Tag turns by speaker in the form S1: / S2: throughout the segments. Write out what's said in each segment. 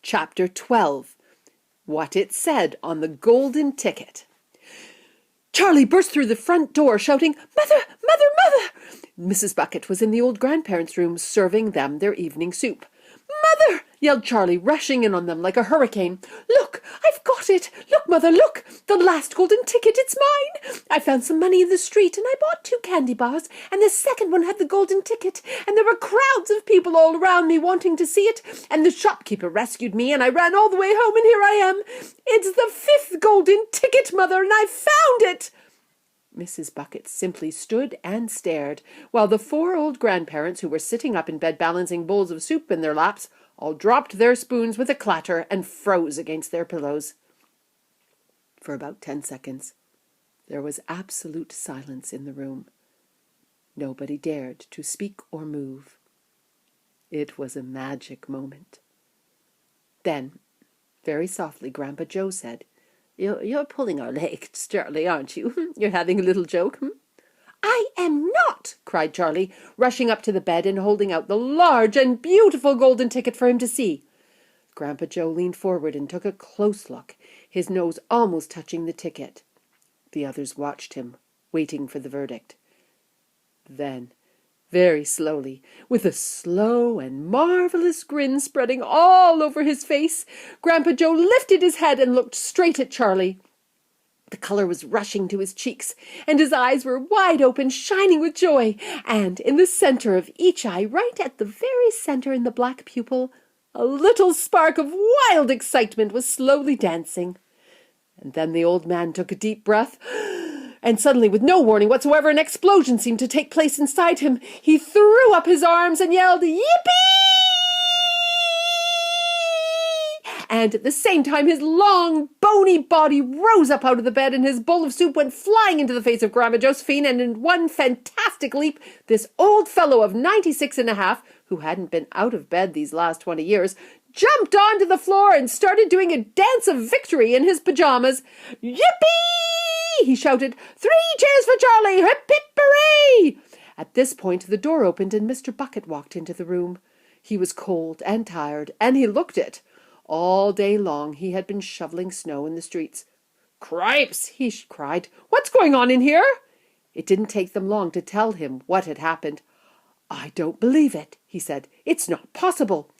S1: Chapter 12. What it said on the golden ticket. Charlie burst through the front door, shouting, "Mother! Mother! Mother!" Mrs. Bucket was in the old grandparents' room, serving them their evening soup. "Mother!" yelled Charlie, rushing in on them like a hurricane. "Look! I've got it! Look, Mother, look! The last golden ticket, it's mine! I found some money in the street, and I bought 2 candy bars, and the second one had the golden ticket, and there were crowds of people all around me wanting to see it, and the shopkeeper rescued me, and I ran all the way home, and here I am! It's the 5th golden ticket, Mother, and I found it!" Mrs. Bucket simply stood and stared, while the 4 old grandparents, who were sitting up in bed balancing bowls of soup in their laps, all dropped their spoons with a clatter and froze against their pillows. For about 10 seconds, there was absolute silence in the room. Nobody dared to speak or move. It was a magic moment. Then, very softly, Grandpa Joe said, You're pulling our leg, Charlie, aren't you? You're having a little joke, "I am not!" cried Charlie, rushing up to the bed and holding out the large and beautiful golden ticket for him to see. Grandpa Joe leaned forward and took a close look, his nose almost touching the ticket. The others watched him, waiting for the verdict. Then, very slowly, with a slow and marvelous grin spreading all over his face, Grandpa Joe lifted his head and looked straight at Charlie. The color was rushing to his cheeks, and his eyes were wide open, shining with joy, and in the center of each eye, right at the very center in the black pupil, a little spark of wild excitement was slowly dancing. And then the old man took a deep breath, and suddenly, with no warning whatsoever, an explosion seemed to take place inside him. He threw up his arms and yelled, "Yippee!" And at the same time, his long, bony body rose up out of the bed, and his bowl of soup went flying into the face of Grandma Josephine, and in one fantastic leap, this old fellow of 96 and a half, who hadn't been out of bed these last 20 years, jumped onto the floor and started doing a dance of victory in his pajamas. "Yippee!" he shouted. "3 cheers for Charlie! Hip, hip, hooray!" At this point, the door opened and Mr. Bucket walked into the room. He was cold and tired, and he looked it. All day long he had been shoveling snow in the streets. "Cripes!" he cried. "What's going on in here?" It didn't take them long to tell him what had happened. "I don't believe it," he said. "It's not possible."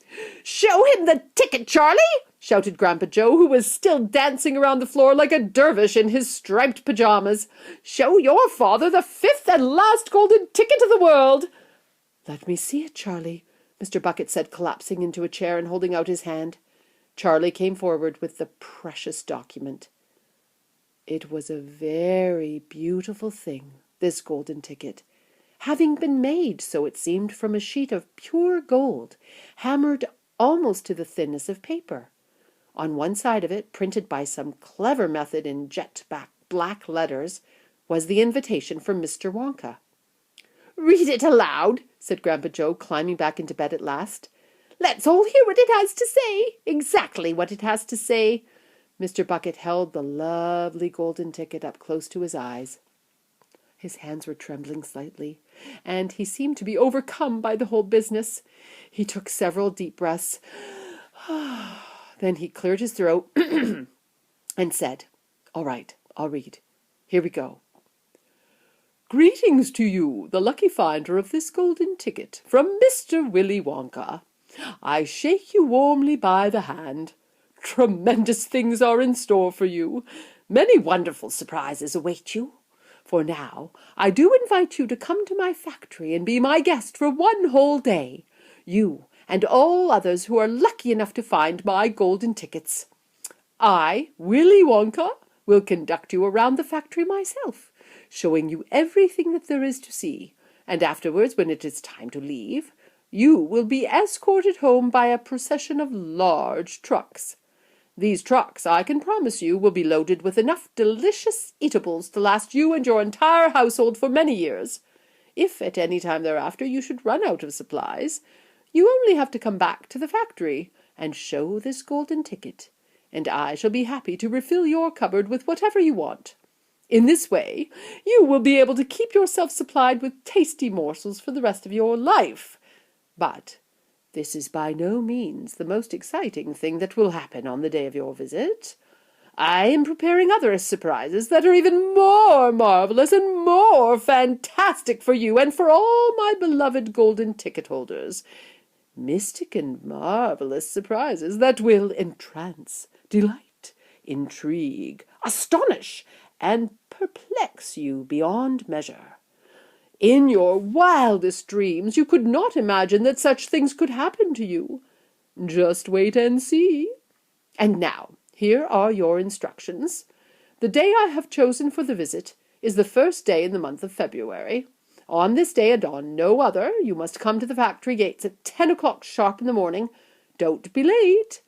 S1: "Show him the ticket, Charlie!" shouted Grandpa Joe, who was still dancing around the floor like a dervish in his striped pajamas. "Show your father the 5th and last golden ticket of the world." "Let me see it, Charlie," Mr. Bucket said, collapsing into a chair and holding out his hand. Charlie came forward with the precious document. It was a very beautiful thing, this golden ticket, having been made, so it seemed, from a sheet of pure gold, hammered almost to the thinness of paper. On one side of it, printed by some clever method in jet-black letters, was the invitation from Mr. Wonka. "Read it aloud," said Grandpa Joe, climbing back into bed at last. "Let's all hear what it has to say, exactly what it has to say." Mr. Bucket held the lovely golden ticket up close to his eyes. His hands were trembling slightly, and he seemed to be overcome by the whole business. He took several deep breaths. Then he cleared his throat and said, "All right, I'll read. Here we go. Greetings to you, the lucky finder of this golden ticket, from Mr. Willy Wonka. I shake you warmly by the hand. Tremendous things are in store for you. Many wonderful surprises await you. For now, I do invite you to come to my factory and be my guest for 1 whole day. You and all others who are lucky enough to find my golden tickets. I, Willy Wonka, will conduct you around the factory myself, showing you everything that there is to see, and afterwards, when it is time to leave, you will be escorted home by a procession of large trucks. These trucks, I can promise you, will be loaded with enough delicious eatables to last you and your entire household for many years. If at any time thereafter you should run out of supplies, you only have to come back to the factory and show this golden ticket, and I shall be happy to refill your cupboard with whatever you want. In this way, you will be able to keep yourself supplied with tasty morsels for the rest of your life. But This is by no means the most exciting thing that will happen on the day of your visit. I am preparing other surprises that are even more marvelous and more fantastic for you and for all my beloved golden ticket holders. Mystic and marvelous surprises that will entrance, delight, intrigue, astonish, and perplex you beyond measure. In your wildest dreams you could not imagine that such things could happen to you. Just wait and see. And now, here are your instructions. The day I have chosen for the visit is the first day in the month of February. On this day and on no other, you must come to the factory gates at 10 o'clock sharp in the morning. Don't be late.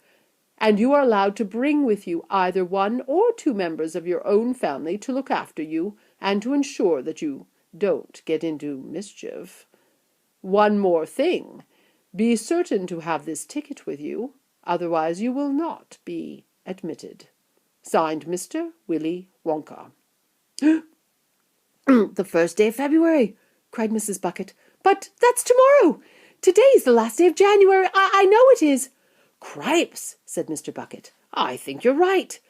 S1: And you are allowed to bring with you either 1 or 2 members of your own family to look after you and to ensure that you don't get into mischief. One more thing. Be certain to have this ticket with you, otherwise you will not be admitted. Signed, Mr. Willy Wonka. The first day of February, cried Mrs. Bucket. But that's tomorrow. Today's the last day of January. I know it is. Cripes, said Mr. Bucket. I think you're right.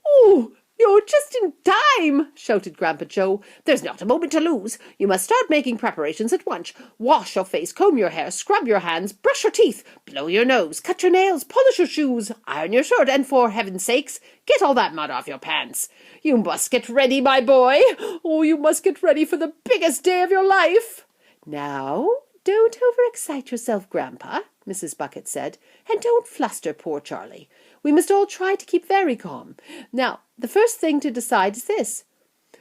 S1: Oh, you're just in time, shouted Grandpa Joe. There's not a moment to lose. You must start making preparations at once. Wash your face, comb your hair, scrub your hands, brush your teeth, blow your nose, cut your nails, polish your shoes, iron your shirt, and for heaven's sakes, get all that mud off your pants. You must get ready, my boy. Oh, you must get ready for the biggest day of your life. Now, don't overexcite yourself, Grandpa, Mrs. Bucket said, and don't fluster poor Charlie. We must all try to keep very calm. Now, the first thing to decide is this.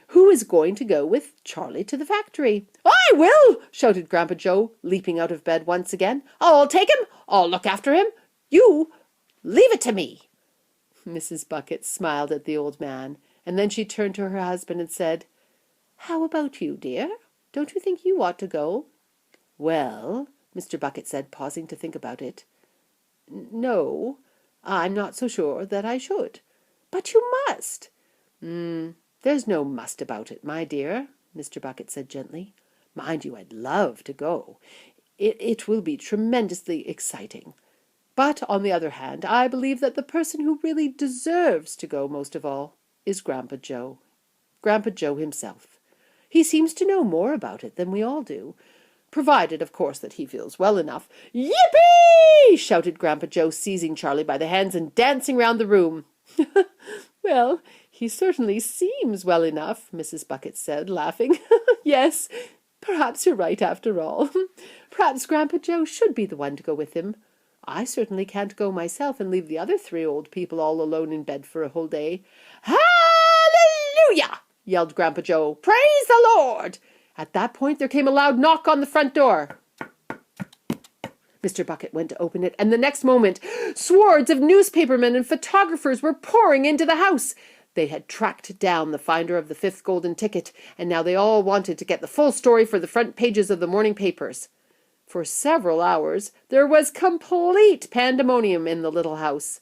S1: Who is going to go with Charlie to the factory? I will, shouted Grandpa Joe, leaping out of bed once again. I'll take him. I'll look after him. You, leave it to me. Mrs. Bucket smiled at the old man, and then she turned to her husband and said, How about you, dear? Don't you think you ought to go? Well, Mr. Bucket said, pausing to think about it. No, I'm not so sure that I should. But you must. There's no must about it, my dear, Mr. Bucket said gently. Mind you, I'd love to go. It will be tremendously exciting. But, on the other hand, I believe that the person who really deserves to go most of all is Grandpa Joe. Grandpa Joe himself. He seems to know more about it than we all do, provided, of course, that he feels well enough. Yippee! Shouted Grandpa Joe, seizing Charlie by the hands and dancing round the room. Well, he certainly seems well enough, Mrs. Bucket said, laughing. Yes, perhaps you're right after all. Perhaps Grandpa Joe should be the one to go with him. I certainly can't go myself and leave the other 3 old people all alone in bed for a whole day. Hallelujah! Yelled Grandpa Joe. Praise the Lord! At that point there came a loud knock on the front door. Mr. Bucket went to open it, and the next moment swords of newspapermen and photographers were pouring into the house. They had tracked down the finder of the 5th golden ticket, and now they all wanted to get the full story for the front pages of the morning papers. For several hours there was complete pandemonium in the little house,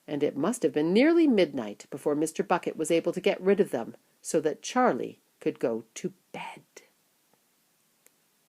S1: and it must have been nearly midnight before Mr. Bucket was able to get rid of them so that Charlie could go to bed.